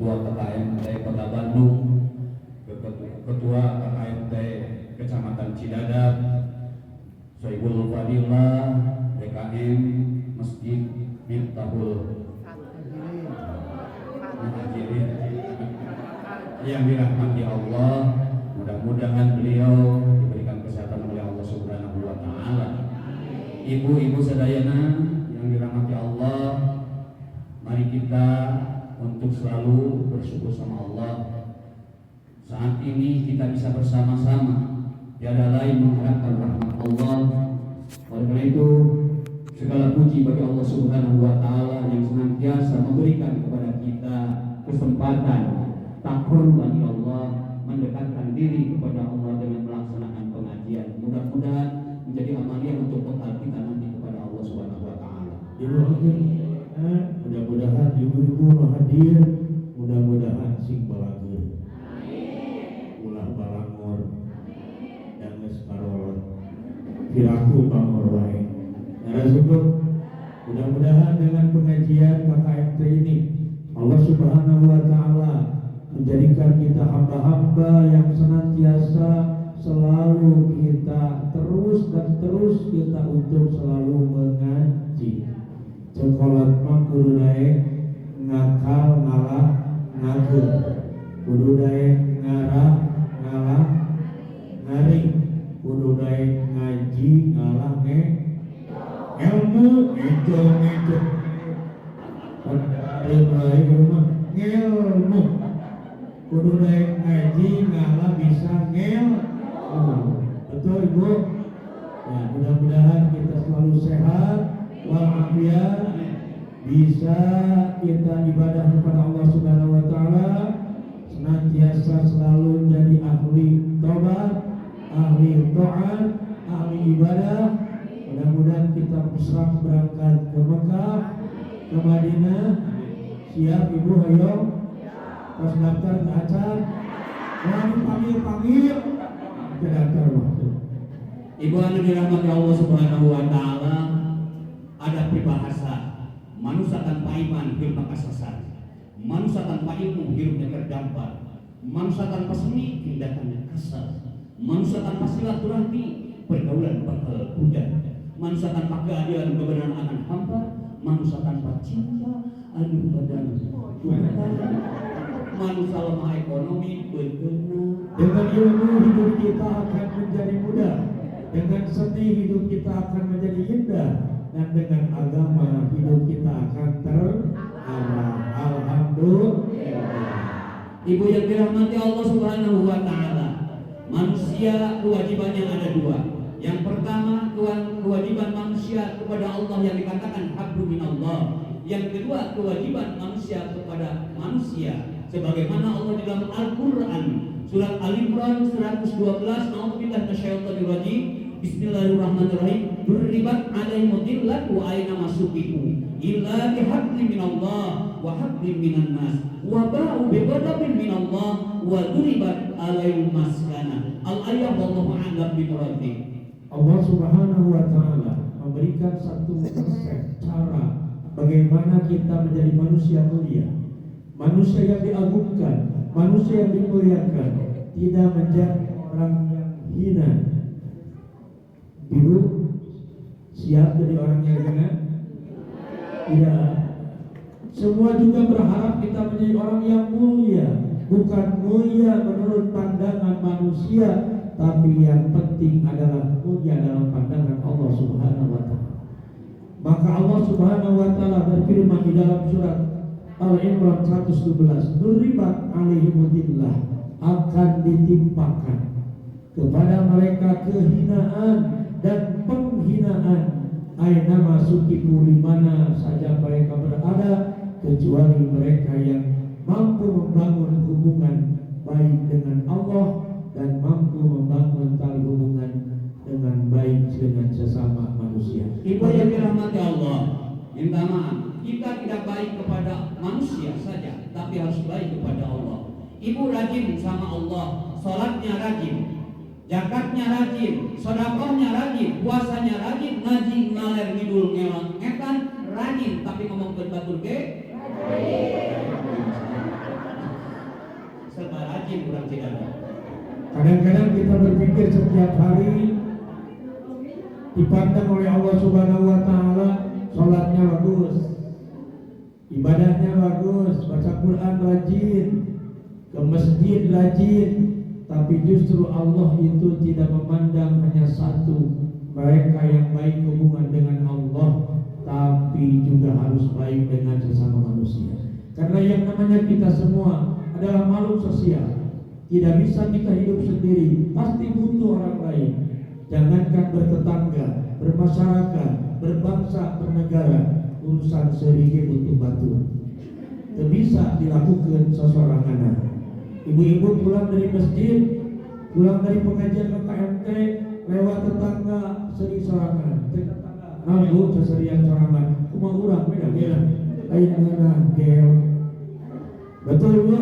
Ketua KKMT Kota Bandung, Ketua KKMT Kecamatan Cidadap, Soibul Fadilah DKM Masjid Miftahul Muhajirin yang dirahmati Allah. Mudah-mudahan beliau diberikan kesehatan oleh Allah Subhanahu wa Ta'ala. Ibu-ibu sadayana yang dirahmati Allah, mari kita untuk selalu bersyukur sama Allah. Saat ini kita bisa bersama-sama, tiada lain mengharapkan rahmat Allah. Oleh karena itu, segala puji bagi Allah Subhanahu wa Ta'ala yang senantiasa memberikan kepada kita kesempatan takrul bagi Allah, mendekatkan diri kepada Allah dengan melaksanakan pengajian. Mudah-mudahan menjadi amalia untuk bekal kita nanti kepada Allah Subhanahu wa Ta'ala. Mudah-mudahan ibu-ibu hadir, mudah-mudahan sing balageun. Ulah balangor dan geus karolot. Piraku pamor wae. Narasubuk, mudah-mudahan dengan pengajian KKMT ini Allah Subhanahu wa Ta'ala menjadikan kita hamba-hamba yang senantiasa selalu kita terus dan terus kita untuk selalu mengaji. Sekolah mah kudu daek ngakal ngalah ngageun, kudu daek ngarah ngalah ngaring, kudu daek ngaji ngalah ilmu ngejo pada rumah ngilmu, kudu daek ngaji ngalah bisa betul ibu ya. Mudah-mudahan kita selalu sehat walafiat, bisa kita ibadah kepada Allah Subhanahu wa Ta'ala, senantiasa selalu jadi ahli taubat, ahli taat, ahli ibadah. Mudah-mudahan kita berserah berangkat ke Mekah, ke Madinah. Siap ibu, ayo pas daftar ke acar, panggil ke daftar waktu. Ibu anu dirahmati Allah Subhanahu wa Ta'ala, ada peribahasa, manusia tanpa iman hidup kasar, manusia tanpa ilmu hidupnya terdampar, manusia tanpa seni tindakannya kasar, manusia tanpa silaturahmi pergaulan bakal hujan, manusia tanpa keadilan kebenaran akan hampa, manusia tanpa cinta adu badan manusia lemah ekonomi berkena. Dengan ilmu hidup kita akan menjadi mudah, dengan seni hidup kita akan menjadi indah, dan dengan agama hidup kita akan terarah. Alhamdulillah. Ibu yang dirahmati Allah Subhanahu wa Ta'ala, manusia kewajibannya ada dua. Yang pertama, kewajiban manusia kepada Allah yang dikatakan hablu minallah. Yang kedua, kewajiban manusia kepada manusia, sebagaimana Allah di dalam Al-Quran surat Al-Imran 112, A'udzubillahi minasyaitonir rajim, Bismillahirrahmanirrahim, Duribat alaihimud dillat wa aina masukiku illa bihablin minallah wa hablin minan nas wa ba'u bighadabin minallah wa duribat alaihim maskana. Al-ayat wallahu a'lam bimuradi. Allah Subhanahu wa Ta'ala memberikan satu resep cara bagaimana kita menjadi manusia mulia, manusia yang diagungkan, manusia yang dimuliakan, tidak menjadi orang yang hina. Ibu siap jadi orang yang hina? Tidak. Semua juga berharap kita menjadi orang yang mulia, bukan mulia menurut pandangan manusia, tapi yang penting adalah mulia dalam pandangan Allah Subhanahu wa Ta'ala. Maka Allah Subhanahu wa Ta'ala berfirman di dalam surat Al-Imran 112, Duribat alaihimudillah, akan ditimpakan kepada mereka kehinaan dan penghinaan, aina masukiku, di mana saja mereka berada, kecuali mereka yang mampu membangun hubungan baik dengan Allah dan mampu membangun tali hubungan dengan baik dengan sesama manusia. Ibu yang dirahmati Allah, minta maaf, kita tidak baik kepada manusia saja, tapi harus baik kepada Allah. Ibu rajin sama Allah, sholatnya rajin, zakatnya rajin, sedekahnya rajin, puasanya rajin, ngaji ngaler ngidul ngelong ngetan rajin, tapi ngomong batul ge yakin orang tidak ada. Kadang-kadang kita berpikir setiap hari dipandang oleh Allah Subhanahu wa taala, sholatnya bagus, ibadahnya bagus, baca Quran rajin, ke masjid rajin, tapi justru Allah itu tidak memandang hanya satu, mereka yang baik hubungan dengan Allah, tapi juga harus baik dengan sesama manusia. Karena yang namanya kita semua adalah makhluk sosial. Tidak bisa kita hidup sendiri, pasti butuh orang lain. Jangankan bertetangga, bermasyarakat, berbangsa, bernegara, urusan serigi butuh batu. Tidak bisa dilakukan seseorangan. Ibu-ibu pulang dari masjid, pulang dari pengajian KMT, lewat tetangga seri sorangan. Nabu seserian sorangan. Kuma urang beda-beda. Lain dengan gel. Betul Bu?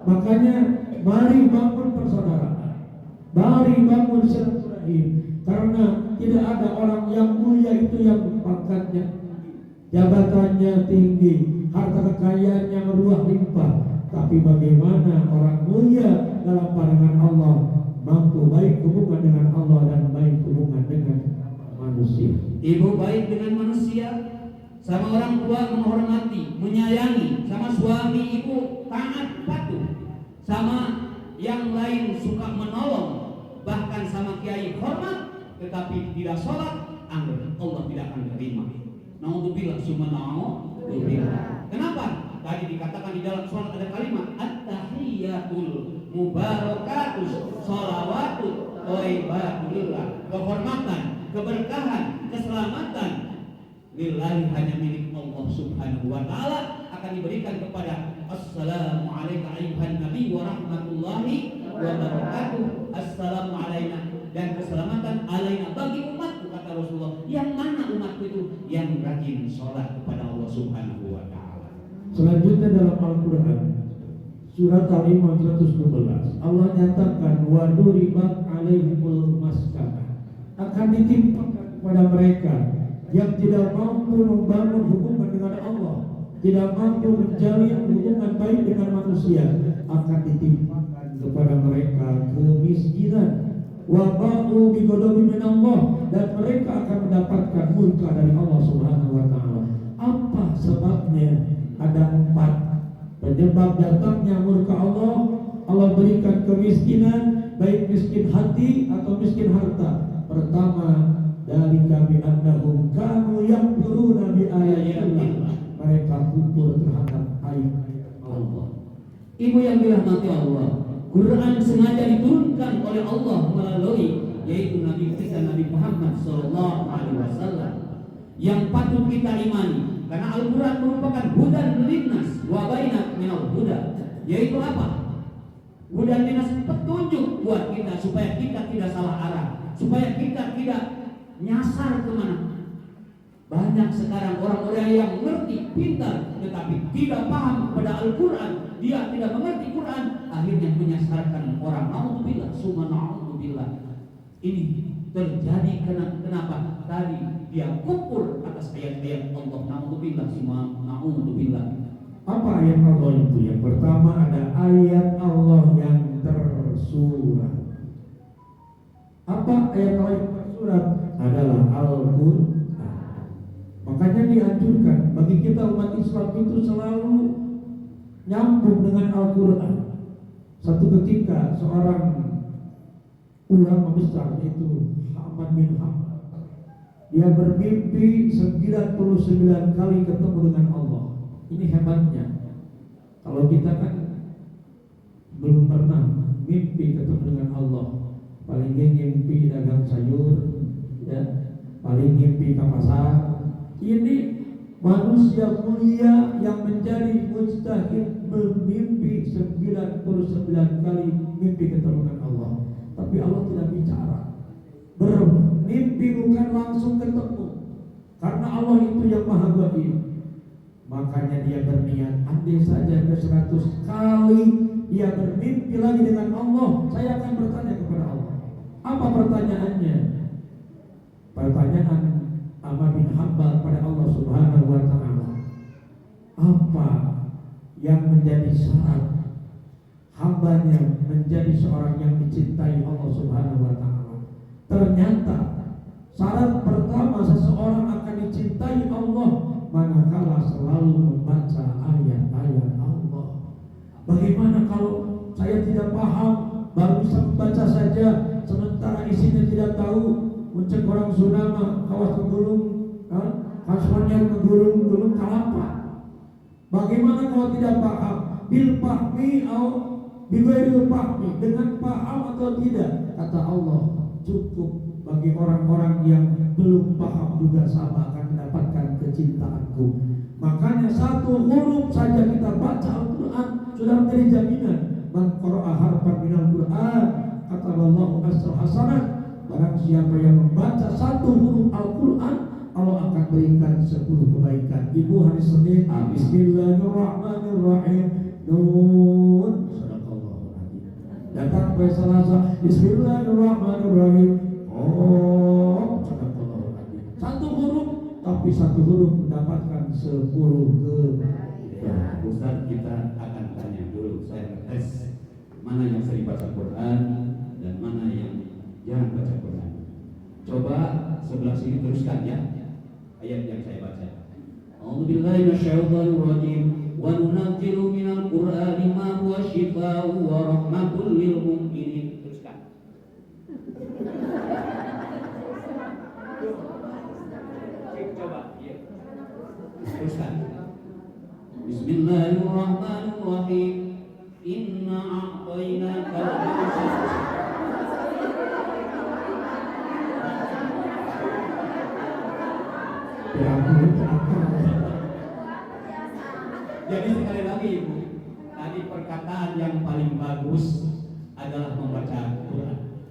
Makanya mari bangun persaudaraan, mari bangun silaturahim. Karena tidak ada orang yang mulia itu yang pangkatnya, jabatannya tinggi, harta kekayaannya meruah limpah. Tapi bagaimana orang mulia dalam pandangan Allah mampu baik hubungan dengan Allah dan baik hubungan dengan manusia. Ibu baik dengan manusia, sama orang tua menghormati, menyayangi, sama suami ibu taat patuh, sama yang lain suka menolong, bahkan sama kiai hormat, tetapi tidak sholat, Allah tidak akan terima. Naudzubillah summa naudzubillah. Kenapa? Tadi dikatakan di dalam sholat ada kalimat at-tahiyyatul mubarakatus sholawatut thayyibatulillah. Kehormatan, keberkahan, keselamatan lillahi hanya milik Allah Subhanahu wa taala akan diberikan kepada assalamu alayka ayyuhan nabi wa rahmatullahi wa barakatuh. Assalamu alayna, dan keselamatan alaina bagi umatku, kata Rasulullah. Yang mana umatku itu? Yang rajin sholat kepada Allah Subhanahu wa taala. Selanjutnya dalam Al-Quran surat Al-Imran 112 Allah nyatakan wa duribat alaihimul maskanah, akan ditimpakan kepada mereka yang tidak mampu membangun hubungan dengan Allah, tidak mampu menjalin hubungan baik dengan manusia, akan ditimpakan kepada mereka kemiskinan. Wa ba'u bi ghadabin min Allah, dan mereka akan mendapatkan murka dari Allah Subhanahu wa taala. Apa sebabnya? Ada 4 penyebab datangnya murka Allah. Allah berikan kemiskinan, baik miskin hati atau miskin harta. Pertama, dari kami annahum kanu yakfuruna bi ayatillah, mereka kufur terhadap ayat Allah. Ibu yang dirahmati Allah, Quran sengaja diturunkan oleh Allah melalui yaitu Nabi kita Nabi Muhammad sallallahu alaihi wasallam yang patut kita imani, karena Al-Quran merupakan hudan linnas wa bainat minal huda, yaitu apa? Hudan linnas, petunjuk buat kita supaya kita tidak salah arah, supaya kita tidak nyasar kemana. Banyak sekarang orang-orang yang mengerti, pintar, tetapi tidak paham kepada Al-Quran. Dia tidak mengerti Quran, akhirnya menyasarkan orang. Naudzubillah summa naudzubillah. Ini terjadi kenapa? Tadi dia kufur atas ayat-ayat Allah. Naudzubillah summa naudzubillah. Apa ayat Allah itu? Yang pertama ada ayat Allah yang tersurat. Apa ayat Allah yang tersurat? Adalah Al-Quran. Makanya dianjurkan bagi kita umat Islam itu selalu nyambung dengan Al-Quran. Satu ketika seorang ulama besar yaitu Ahmad bin Hanbal, dia bermimpi 99 kali ketemu dengan Allah. Ini hebatnya. Kalau kita kan belum pernah mimpi ketemu dengan Allah, paling mimpi dagang sayur, ya, paling mimpi ke pasar. Ini manusia mulia yang menjadi mujtahid bermimpi 99 kali mimpi ketemu dengan Allah. Tapi Allah tidak bicara. Bermimpi bukan langsung ketemu, karena Allah itu yang maha gaib. Makanya dia berniat, andai saja ke 100 kali dia bermimpi lagi dengan Allah, saya akan bertanya kepada Allah. Apa pertanyaannya? Pertanyaan Ahmad bin Hanbal pada Allah Subhanahu wa taala. Apa yang menjadi syarat hambanya menjadi seorang yang dicintai Allah Subhanahu wa Ta'ala. Ternyata syarat pertama seseorang akan dicintai Allah manakala selalu membaca ayat-ayat Allah. Bagaimana kalau saya tidak paham, baru bisa membaca saja, sementara isinya tidak tahu, muncul orang Sunama, kawas kegulung, kasuannya kegulung kalapa. Bagaimana kalau tidak paham? Bil fahmi au bighairil fahmi, dengan paham atau tidak? Kata Allah, cukup bagi orang-orang yang belum paham juga sama akan mendapatkan kecintaanku. Makanya satu huruf saja kita baca Al-Quran sudah menjadi jaminan. Man qara'a harfan minal Quran kata Allah asra hasanah. Barang siapa yang membaca satu huruf Al-Quran, Allah akan berikan 10 kebaikan. Ibu hari Senin, Bismillahirrahmanirrahim. Nun. Sadaqallahul adzim. Datang ke Selasa, Bismillahirrahmanirrahim. Oh, sadaqallahul adzim. Satu huruf, tapi satu huruf mendapatkan 10 kebaikan. Ustaz, kita akan tanya dulu, saya tes mana yang sering baca Quran dan mana yang jarang baca Quran. Coba sebelah sini teruskan ya ayat yang saya baca. A'udzubillahi minasyaitonir rajim. Wa nunazzilu minal Qur'ani ma huwa syifaa'un wa rahmatul lil mu'minin. Teruskan. Coba, ya. Teruskan. Bismillahirrahmanirrahim. Inna a'tainaka al-kautsar. Jadi sekali lagi Ibu, tadi perkataan yang paling bagus adalah membaca Al-Quran.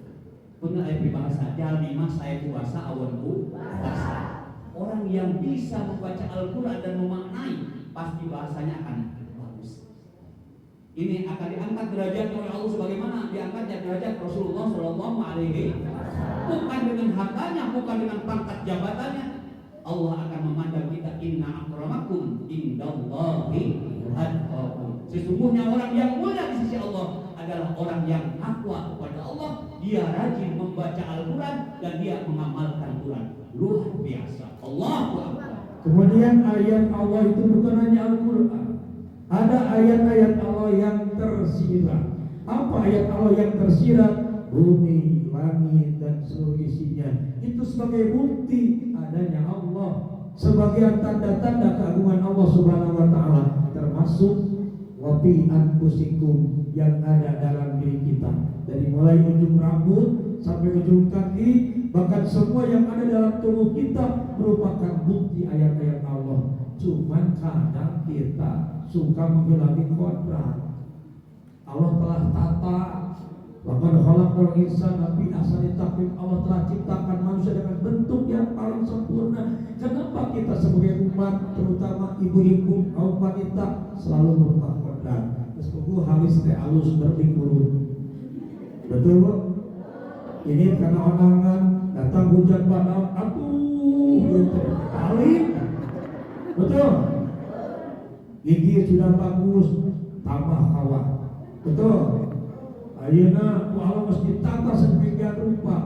Benar ayat bahasa jalmi mas saya puasa awanku puasa. Orang yang bisa membaca Al-Quran dan memaknai pasti bahasanya akan bagus. Ini akan diangkat derajat oleh Allah sebagaimana diangkatnya derajat Rasulullah Shallallahu Alaihi Wasallam. Bukan dengan hartanya, bukan dengan pangkat jabatannya. Allah akan memandang kita, inna akramakum indallahi atqakum. Sesungguhnya orang yang mulia di sisi Allah adalah orang yang takwa kepada Allah. Dia rajin membaca Al-Quran dan dia mengamalkan Quran. Luar biasa. Allahu Akbar. Kemudian ayat Allah itu bukan hanya Al-Quran. Ada ayat-ayat Allah yang tersirat. Apa ayat Allah yang tersirat? Bumi, langit dan seluruh isinya. Itu sebagai bukti adanya Allah, sebagai tanda-tanda keagungan Allah Subhanahu wa Ta'ala, termasuk wafi anfusikum yang ada dalam diri kita, dari mulai ujung rambut sampai ujung kaki, bahkan semua yang ada dalam tubuh kita merupakan bukti ayat-ayat Allah. Cuman kadang kita suka menghilangi kodrat. Allah telah tata, Laqad khalaqnal insana fi ahsani taqwim. Allah telah ciptakan manusia dengan bentuk yang paling sempurna. Kenapa kita sebagai umat, terutama ibu-ibu, kaum wanita, selalu merupakan kodrat? Sesungguhnya halis teh alus berdikurun. Betul Bu? Ini karena onangan, datang hujan badai, atuh gitu. Alim. Betul? Gigi sudah bagus, tambah kawat. Betul? Ayeuna ku Allah mesti tata sedemikian rupa,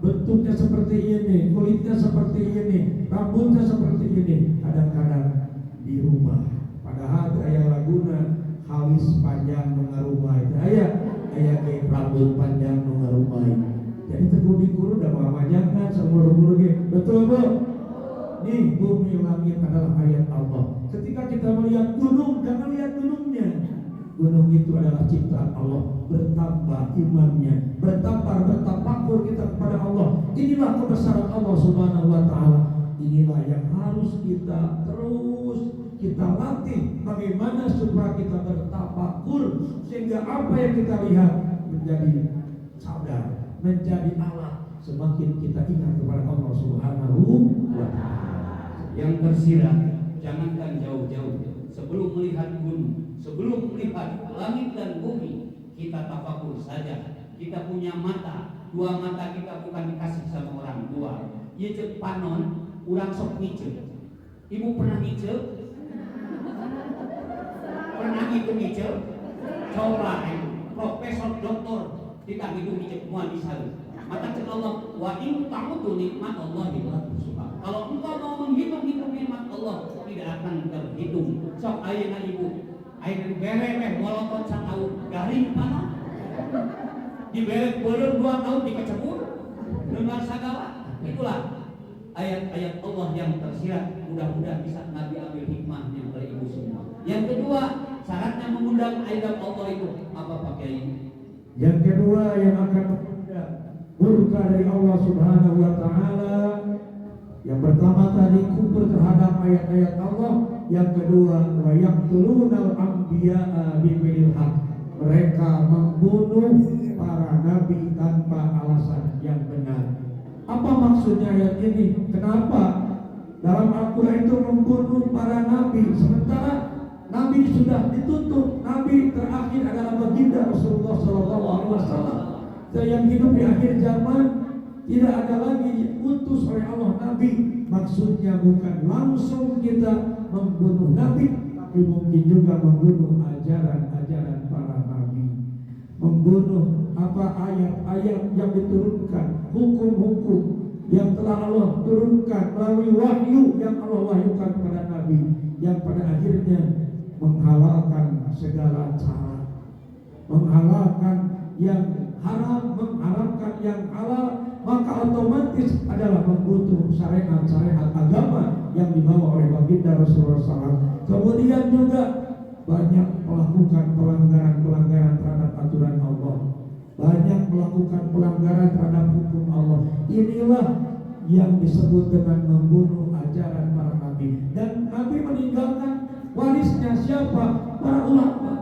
bentuknya seperti ini, kulitnya seperti ini, rambutnya seperti ini. Kadang-kadang di rumah, padahal aya laguna halis panjang mengarumai, aya rambut panjang mengarumai. Jadi tergudi guru udah mamanyakan seumur-umur ge. Betul Bu? Nih bumi langit adalah ayat Allah. Ketika kita melihat gunung, jangan lihat gunungnya. Gunung itu adalah ciptaan Allah. Bertambah imannya, bertafakur kita kepada Allah. Inilah kebesaran Allah Subhanahu wa Ta'ala. Inilah yang harus kita terus kita latih. Bagaimana supaya kita bertafakur, sehingga apa yang kita lihat menjadi sadar, menjadi alat. Semakin kita ingat kepada Allah Subhanahu wa Ta'ala. Yang tersirat, jangankan jauh-jauh. Sebelum melihat gunung, sebelum melihat langit dan bumi, kita tafakur saja. Kita punya mata, dua mata kita bukan dikasih sama orang tua. Ieu cek panon, urang sok ngiceu. Ibu pernah ngiceu? Pernah ngiceu? Coba profesor doktor tidak hidup di semua di sana. Maka kata Allah, wa in ta'udu nikmat Allah la tuhsuha. Kalau engkau mau menghitung nikmat Allah, tidak akan terhitung. Sok ayeuna ibu, ayeuna bereh molotov satahun garing pana. Dibelek beuleur 2 tahun dikecebur dengan sagala. Itulah ayat-ayat Allah yang tersirat. Mudah-mudahan bisa Nabi ambil hikmahnya dari ibu semua. Yang kedua, syaratnya mengundang ayat Allah itu apa Pak Kiai? Yang kedua yang akan mengundang murka dari Allah Subhanahu wa taala. Yang pertama tadi kufur terhadap ayat-ayat Allah, yang kedua wa yaqtulunal anbiya'a bighairil haqq. Mereka membunuh para nabi tanpa alasan yang benar. Apa maksudnya ayat ini? Kenapa dalam Al-Quran itu membunuh para nabi, sementara nabi sudah ditutup? Nabi terakhir adalah baginda Rasulullah SAW yang hidup di akhir zaman. Tidak ada lagi diutus oleh Allah nabi. Maksudnya bukan langsung kita membunuh nabi, tapi mungkin juga membunuh ajaran-ajaran para nabi, membunuh apa ayat-ayat yang diturunkan, hukum-hukum yang telah Allah turunkan melalui wahyu yang Allah wahyukan kepada nabi, yang pada akhirnya menghalalkan segala cara, menghalalkan yang haram, mengharamkan yang halal. Maka otomatis adalah membunuh syariat-syariat agama yang dibawa oleh baginda Rasulullah SAW. Kemudian juga banyak melakukan pelanggaran-pelanggaran terhadap aturan Allah, banyak melakukan pelanggaran terhadap hukum Allah. Inilah yang disebut dengan membunuh ajaran para nabi. Dan nabi meninggalkan warisnya siapa? Para ulama.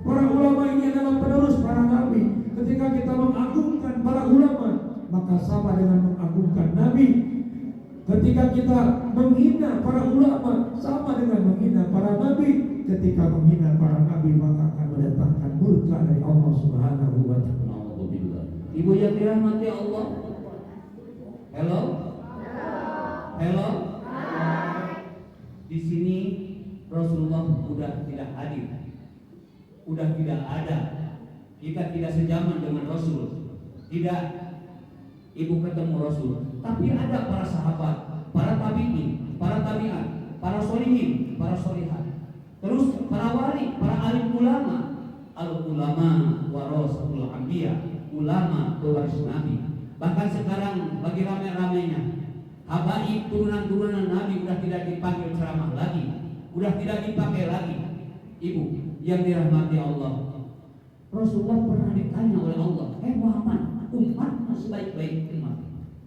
Para ulama ini adalah penerus para nabi. Ketika kita mengagungkan para ulama, maka sama dengan mengagungkan nabi. Ketika kita menghina para ulama, sama dengan menghina para nabi. Ketika menghina para nabi, maka akan mendatangkan murka dari Allah Subhanahu wa ta'ala. Ibu yang dirahmati Allah. Hello? Hello? Di sini Rasulullah sudah tidak hadir. Sudah tidak ada. Kita tidak sejaman dengan Rasul. Tidak ibu ketemu Rasul, tapi ada para sahabat, para tabi'in, para tabi'at, para sholihin, para sholihat, terus para wali, para alim ulama. Al-ulama warasatul anbiya, ulama pewaris nabi. Bahkan sekarang bagi ramai-ramainya habaib turunan-turunan nabi sudah tidak dipanggil ceramah lagi, sudah tidak dipakai lagi. Ibu yang dirahmati Allah, Rasulullah pernah ditanya oleh Allah, Muhammad, umat masih baik-baik umat.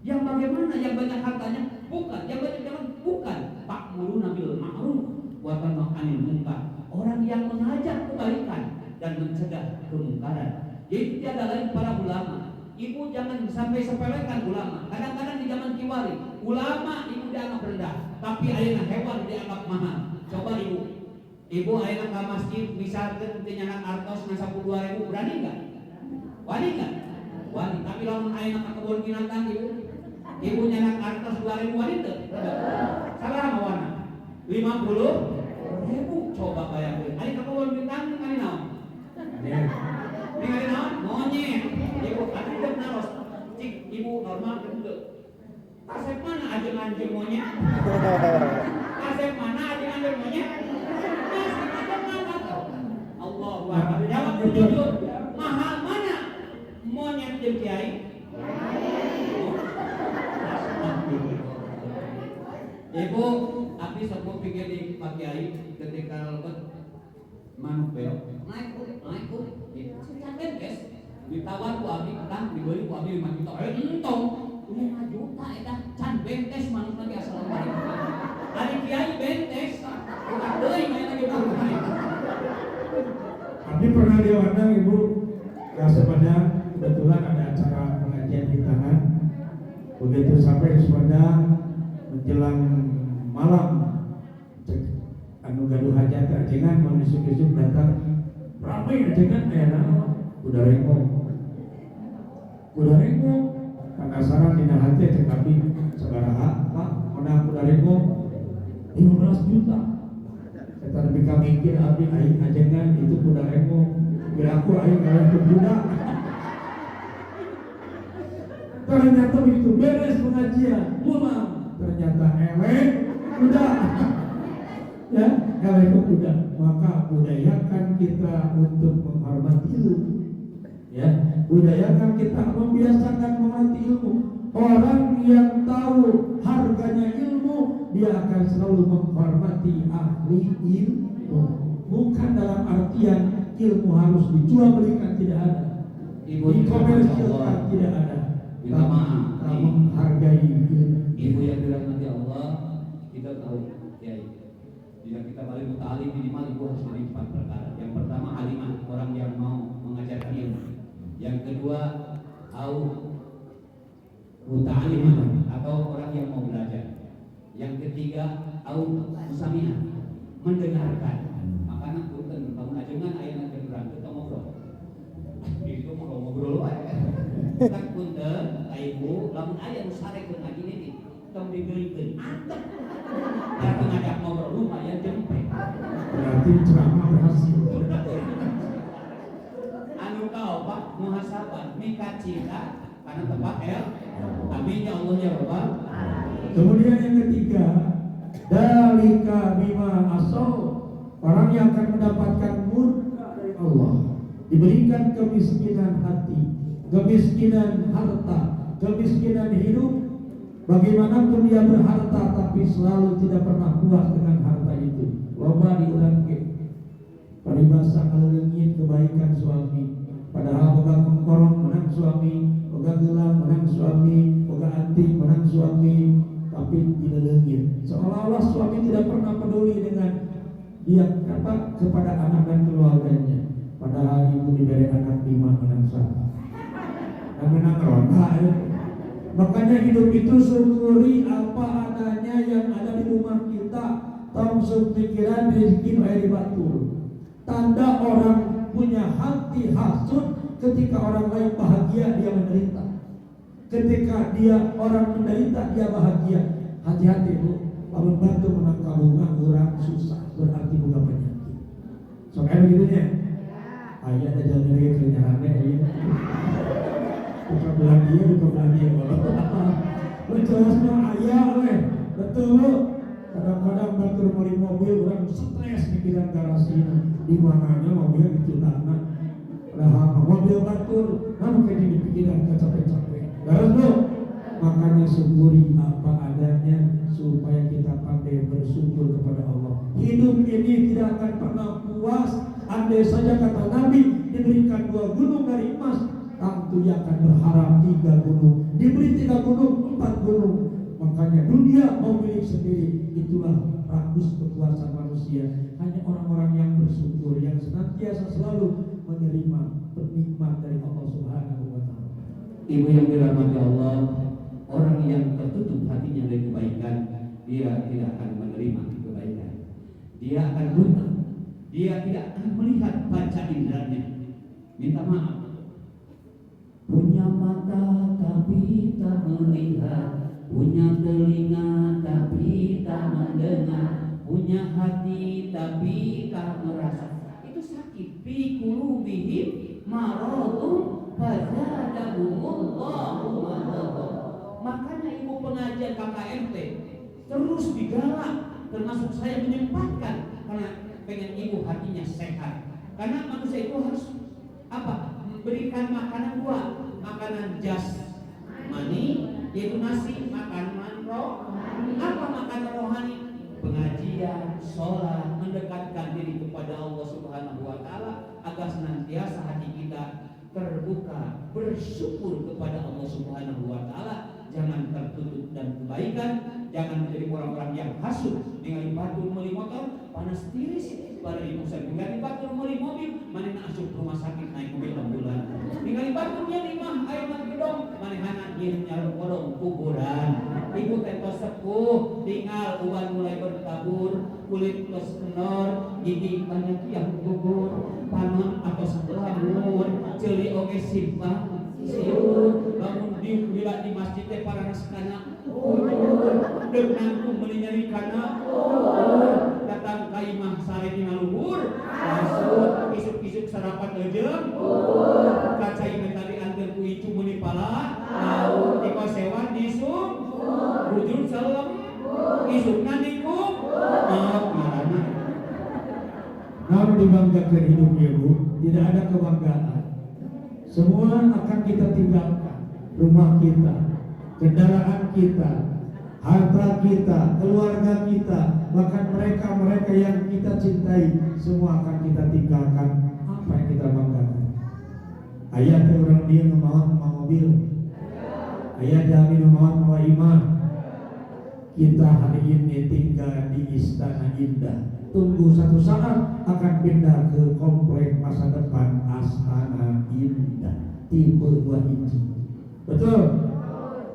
Yang bagaimana? Yang banyak hartanya? Bukan. Yang banyak jalan? Bukan. Ta'muruna bil ma'ruf wa tanhauna 'anil munkar. Orang yang mengajak kebaikan dan mencegah kemungkaran. Jadi tiada lain para ulama. Ibu jangan sampai sepelekan ulama. Kadang-kadang di zaman kiwari, ulama ibu dianggap rendah, tapi ayeuna hewan dianggap mahal. Coba ibu ayeuna ke masjid misalkan teu nyanak artos ngan 10.000, berani enggak? Wani enggak? Wani. Tapi lamun ayeuna ka kebun binatang ibu nyanak artos 2.000 wani teu? Sabaraha mawana? 50.000. Coba bayangkeun. Ari ka kebun binatang kali naon? Ningali naon? Monyet. Ibu kan hidup naros. Cik ibu normal teu? Kasep mana ajeung anjeun monyet? Kasep mana ajeung anjeun monyet? Allah Akbar. Jawab jujur. Mahal mana? Monyet jeung kiai? Ibu, tapi sebelum pikir di Pak Kiai ketika lebat manuk beok naik cantik guys, ditawar ku abi kan dibeli ku abi 5 juta. Entong 5 juta eta can bentes manuk lagi assalamualaikum. Ari kiai bentes. Bukan deui main lagi burung. Abdi pernah diundang ibu ke Sumedang, kebetulan ada acara pengajian di tangan. Begitu sampai di Sumedang menjelang malam, anu gaduh hajat ajengan mau isuk-isuk datang ramai ajengan aya kuda renggo kanasaran dina hati cek abdi sabaraha Pak meunang kuda renggo 15 juta. Kita lebih mikir abdi aing ajengan itu kuda renggo berapa ngaku aing ngawe budak. Ternyata begitu beres pengajian, pulang ternyata elek budak. Ya, elek budak. Maka budayakan kita untuk menghormati ilmu. Ya, budayakan kita membiasakan menghormati ilmu. Orang yang tahu harganya ilmu, dia akan selalu menghormati ahli ilmu. Bukan dalam artian ilmu harus dijual belikan, tidak ada. Dikomersilkan, tidak ada. Minta maaf, menghargai ilmu. Ibu yang dirahmati Allah, kita tahu ya. Jika kita balik muta'alim minimal ibu harus dari 4 perkara. Yang pertama alimah, orang yang mau mengajarkan ilmu. Yang kedua muta'alimah atau orang yang mau belajar. Yang ketiga musami'ah, mendengarkan. Makanya punten kamu ajengan aya ngadengeran kita ngobrol. Itu mau ngobrol wae. Tak punten ibu lamun aya nu sarekeun ngaji ini tong digeulikeun antep. Ya ngajak ngobrol lumayan jempet. Berarti ceramah berhasil. Anu kau Pak muhasabah mika cinta karena tempat amin ya Allah ya Rabbal. Kemudian yang ketiga, dalika bima asal, orang yang akan mendapatkan murka dari Allah, diberikan kemiskinan hati, kemiskinan harta, kemiskinan hidup. Bagaimanapun dia berharta tapi selalu tidak pernah puas dengan harta itu. Loba diulang ke paribasa kaleuleungit kebaikan suami, padahal boga kongkorong menang suami, boga gelang menang suami, boga anting menang suami, tapi dileungit. Seolah-olah suami tidak pernah peduli dengan dia kepada anak dan keluarganya. Padahal ibu diberi anak 5 menang suami. Dan menang ronda ya. Makanya hidup itu syukuri apa adanya yang ada di rumah kita. Tong pikiran rezeki aya di batur. Tanda orang punya hati hasud ketika orang lain bahagia dia menderita. Ketika dia orang menderita dia bahagia. Hati-hati Bu, lamun bantu menang kabungan orang susah berarti bukan penyakit. Soalnya begitu ya. Aya ada jalan lagi kenyarane aya. Buka belah dia. Jelasnya ayah weh, betul. Kadang-kadang batur beli mobil orang stres pikiran garasi di mananya mobil itu tanah. Lah mobil batur, namun kayak di pikiran capek-capek. Garas lo, makanya syukuri apa adanya supaya kita pandai bersyukur kepada Allah. Hidup ini tidak akan pernah puas. Andai saja kata Nabi diberikan 2 gunung dari emas, tentu ia akan berharap 3 gunung. Diberi 3 gunung, 4 gunung. Makanya dunia mau milik sendiri. Itulah rakus kepuasan manusia. Hanya orang-orang yang bersyukur, yang senantiasa selalu menerima penikmat dari Allah Subhanahu wa Ta'ala. Ibu yang dirahmati Allah, orang yang tertutup hatinya dari kebaikan, dia tidak akan menerima kebaikan. Dia akan buta. Dia tidak akan melihat panca inderanya. Minta maaf. Punya mata tapi tak melihat, punya telinga tapi tak mendengar, punya hati tapi tak merasa. Itu sakit. Fi qulubihim maradun fazadahumullahu marada. Makanya ibu pengajian KKMT terus digalak, termasuk saya menyempatkan karena pengen ibu hatinya sehat. Karena manusia itu harus apa? Memberikan makanan 2, makanan jasmani yaitu nasi, makanan rohani. Apa makanan rohani? Pengajian, sholat, mendekatkan diri kepada Allah Subhanahu wa Ta'ala agar senantiasa hati kita terbuka, bersyukur kepada Allah Subhanahu wa Ta'ala. Jangan tertutup dan kebaikan, jangan menjadi orang-orang yang hasud. Ningali batur meuli motor panas tiris, pada ibu saya ningali batur meuli mobil, manehna asup rumah sakit naik mobil ambulan. Ningali batur nya imah aya mah gedong, manehna ieu nyarup kodong kuburan. Ibu tentos sepuh, tinggal uban mulai berkabur, kulit geus kenor, gigi banyak yang gugur, panon atau sebelah mur, ceuli oge simpang. Siur, bangun bila di masjid teh para naskana, dengan meuli nyari kana, kata datang kaimah sare dina luhur masuk isuk-isuk sarapan lejeung kaca ini tadi antar ku itu muni pala tahu iko sewan disuk bujur salem isukna dikum marana. Namun dibanggakan hidupnya Bu, tidak ada kebanggaan. Semua akan kita tinggalkan, rumah kita, kendaraan kita, harta kita, keluarga kita, bahkan mereka yang kita cintai, semua akan kita tinggalkan. Apa yang kita banggakan? Ayah orang dia ngomong mobil, ayah jamin ngomong iman. Kita hari ini tinggal di istana indah. Tunggu satu saat akan pindah ke komplek masa depan Astana Indah tipe 2 hiji. Betul?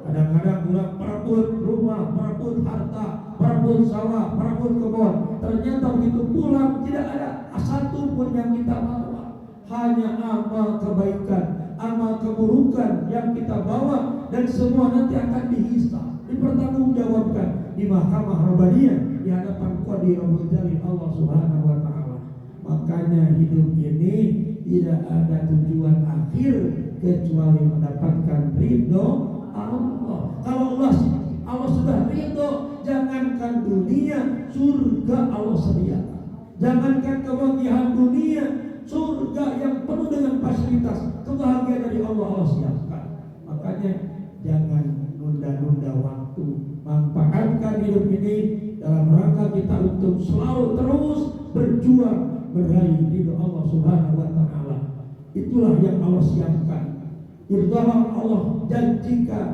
Kadang-kadang orang merebut rumah, merebut harta, merebut sawah, merebut kebun. Ternyata begitu pulang tidak ada satu pun yang kita bawa. Hanya amal kebaikan, amal keburukan yang kita bawa, dan semua nanti akan dihisab, dipertanggungjawabkan di mahkamah Rabbaniyah di hadapan Qadir Rabbul Jalil Allah Subhanahu wa taala. Makanya hidup ini tidak ada tujuan akhir kecuali mendapatkan ridho Allah. Kalau Allah sudah ridho, jangankan dunia, surga Allah sediakan. Jangankan kebahagiaan dunia, surga yang penuh dengan fasilitas, kebahagiaan dari Allah siapkan. Makanya jangan nunda-nunda waktu. Manfaatkan hidup ini dalam rangka kita untuk selalu terus berjuang meraih ridho Allah Subhanahu wa taala. Itulah yang Allah siapkan. Ridha Allah janjikan,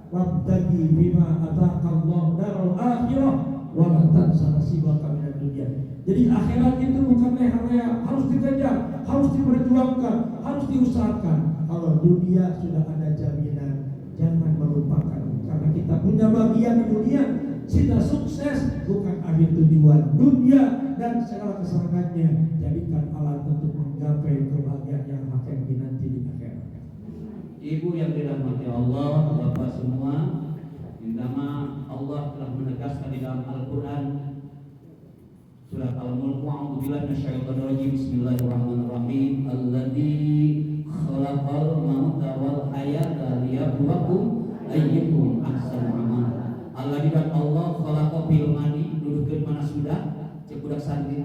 wabtagi bima ataka Allah darul akhirah wa la tansa nasibaka minad dunya. Jadi akhirat itu bukan leha-leha, harus dikejar, harus diperjuangkan, harus diusahakan. Kalau dunia sudah ada jaminan, jangan melupakan. Karena kita punya bagian di dunia, kita sukses bukan akhir tujuan. Dunia dan segala kesenangannya jadikan alat untuk menggapai kebahagiaan yang hakiki nanti di akhirat. Ibu yang dirahmati Allah, Bapak semua, indama Allah telah menegaskan di dalam Al-Quran surat Al-Mulk, a'udzubillahi minasyaitonir rajim, bismillahirrahmanirrahim, alladzi khalaqal mauta wal hayata liyabluwakum ayyukum ahsanu amala. Alladzi dan Allah khalaqa bil madi, dudukkeun mana sudah cek budak santri.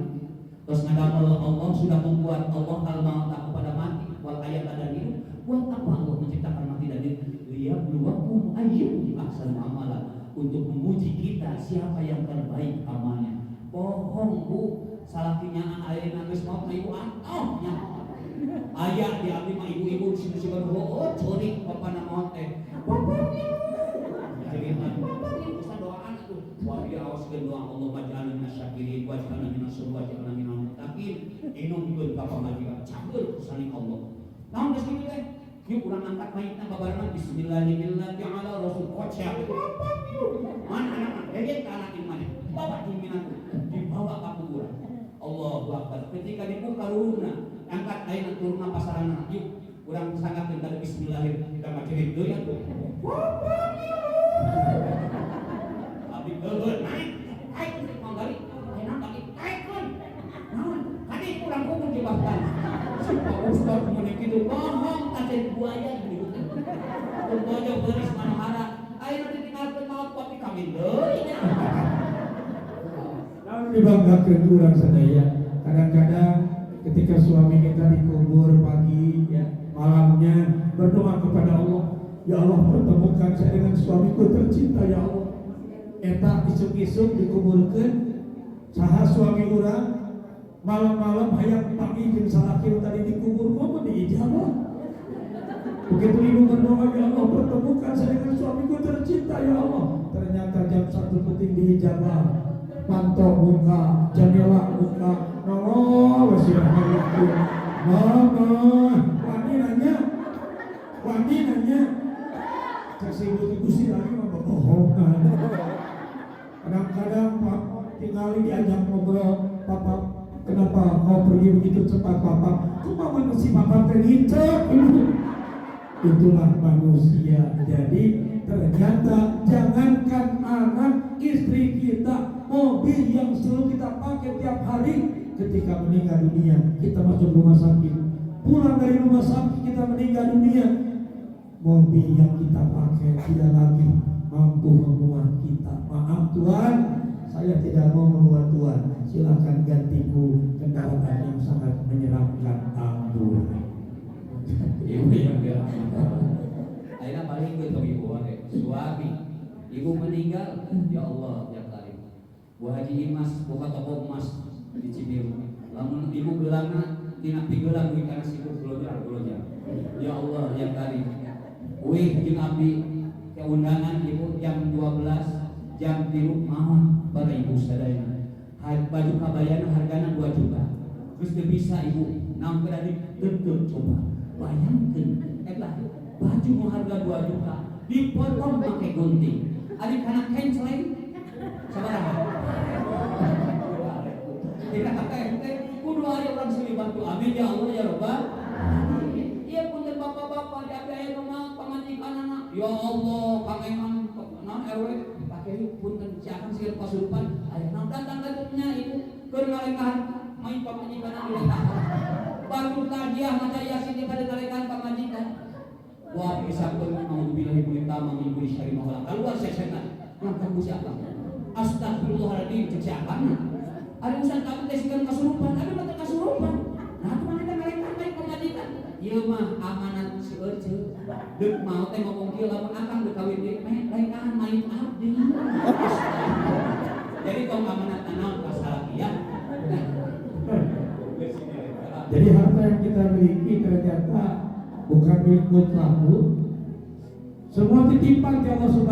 Terus ngadamel Allah sudah membuat Allah al-mauta kepada mati wal hayata dan hidup. Buat apa Allah menciptakan mati dan hidup? Liyabluwakum ayyukum ahsanu amala, untuk menguji kita siapa yang terbaik amalnya. Bohong Bu, salakinya ayeuna geus maot na ibu atohnya. Aya di abdi mah ibu-ibu sinu-sinu oh curi bapana maot teh. Bapaknya. Jadi bapaknya bisa doaan atuh. Wa bi awaskeun doa Allah maj'alna minasyakirin wa ja'alna minasyakirin wa ja'alna minal muttaqin. Inungkeun ka pamajikan cabeul saning Allah. Naon geus kitu teh? Yuk urang angkat mayitna babarengan bismillahirrahmanirrahim ala rasul qocah. Mana anak dedet ka anak imane. Bawa jaminan dibawa ke kuburan. Allahu Akbar. Ketika dibuka luruna, angkat ayeuna turunna pasarana. Yuk, urang sangatkeun ka bismillahirrahmanirrahim. Kita maceun deui atuh. Abdi geuleuh naik. Naik manggali. Enak lagi. Naikkeun. Naon? Kadi urang kubur dibahkan. Pak Ustaz muni kitu bohong teh buaya di dieu. Buaya beuris manahara. Ayeuna ditinggalkeun maot tapi kami deui. Dibanggakan orang sadaya. Kadang-kadang ketika suami kita dikubur pagi, ya, malamnya berdoa kepada Allah, ya Allah pertemukan saya dengan suamiku tercinta ya Allah. Eta isuk-isuk dikuburkan, saha suami orang malam-malam hayang pagi jeung salaki tadi dikubur kok diijabah. Begitu ibu berdoa, ya Allah pertemukan saya dengan suamiku tercinta ya Allah. Ternyata jam 1 penting diijabah. Pantau buka, jendela buka, noloh masih ada mama, wani nanya, kasih ibu sih lagi mama bohongan. Kadang-kadang papa tinggal diajak ngobrol, papa kenapa kau pergi begitu cepat papa? Kok mama ngasih papa terlincak? Itulah manusia. Jadi ternyata jangankan anak, istri kita mobil yang selalu kita pakai tiap hari. Ketika meninggal dunia, kita masuk rumah sakit. Pulang dari rumah sakit kita meninggal dunia, mobil yang kita pakai tidak lagi mampu memuat kita. Maaf Tuhan, saya tidak mau memuat Tuhan. Silakan gantiku kendaraan yang sangat menyeramkan. Ampun. Ibu yang dirahmati. Akhirnya paling gue tuh ibu suami. Ibu meninggal, ya Allah ya Karim. Bu Haji Imas buka toko emas di Cibiru. Lamun ibu gelangna tina pigelang wi kana sibuk gelojar. Ya Allah ya Karim. Wih jeung abdi ke undangan ibu jam 12 jam 3 mahon pada ibu sadaya. Baju kabayana hargana 2 juta. Terus dia bisa ibu nampir adik deket coba. Bayangkan, baju mau harga 2 juta dipotong pakai gunting. Adik anak kenceleng sabaraha? Tidak pakai kudu hari orang sini bantu. Amin ya Allah ya Rabbal. Iya punten bapak-bapak di abdi rumah pamajikan anak. Ya Allah, pangeman non RW pakai punten siakan sih pasurupan. Ayo nang datang-datangnya ibu keur ngalekan main pamajikan anak. Baru tajiah maca yasin di pada ngalekan pamajikan. Wah bisa pun mau bilang ibu utama minggu syari mahalang. Keluar setan. Ngangkat ku siapa? Astagfirullahaladzim siapa? Ada urusan kamu tesikan kasurupan, ada mata kasurupan. Nah, kemana kita ngalekan main pamajikan? Ieu mah amanat si Ece. Deuk mau teh ngomong kieu lamun akang deuk kawin deui meh lain main abdi. Jadi kalau amanat naon kasalakian. Jadi harta yang kita miliki ternyata bukan milik mutlak. Semua titipan di Allah Subhanahu